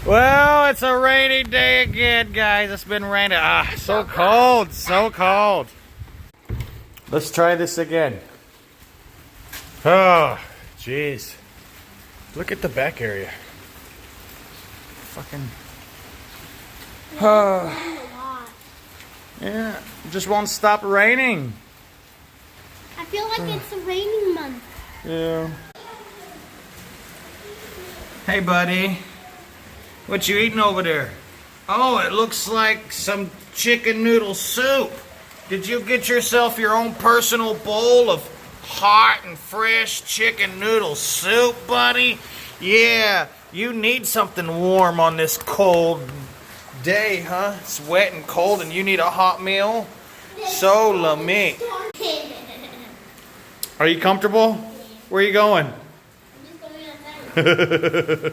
Well, it's a rainy day again, guys. It's been raining. Ah, so cold, so cold. Let's try this again. Oh, jeez. Look at the back area. Fucking. Yeah, it just won't stop raining. I feel like it's a raining month. Yeah. Hey, buddy. What you eating over there? Oh, it looks like some chicken noodle soup. Did you get yourself your own personal bowl of hot and fresh chicken noodle soup, buddy? Yeah, you need something warm on this cold day, huh? It's wet and cold and you need a hot meal? So la me. Are you comfortable? Where are you going? I'm just going outside.